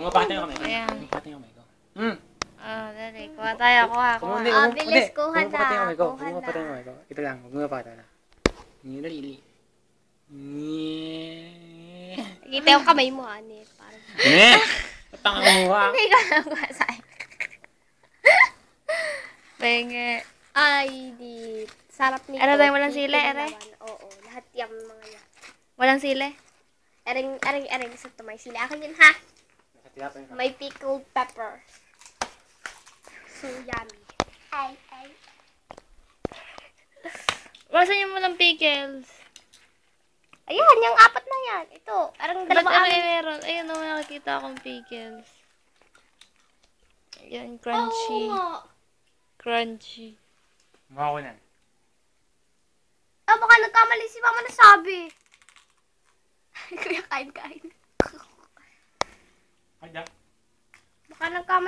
Pumapakita yung kamay ko. Ayan. Pumapakita yung kamay ko. Dali. Kuha tayo. Kuha. Bilis, kuha na. Pumapakita yung kamay ko. Kuha na. Pumapakita yung kamay ko. Ito lang. Huwag mo mapakita na. Dali. Kita yung kamay mo, Ani. Parang... Patang ang mukha. Hindi ka lang kuha sa'yo. Penge. Ay, di. Sarap nito. Ano tayo, walang sili, ere? Oo, lahat yung mga yan. Walang sili? Ering, sa to may sili. Akin yun, ha? Nakatiyapa yung kamay. May pickled pepper. So yummy. Ay. Wasan yung walang pickles? Ayan, yung apat na yan. Ito, arang Ba't dalawa ano amin. meron? Ayun, nakikita akong pickles. Ayan, crunchy. Oo nga. Crunchy. Mukha ko nan. Baka nagkamali si Mama na sabi. Kuya, kain. Kaya. Baka nagkamali.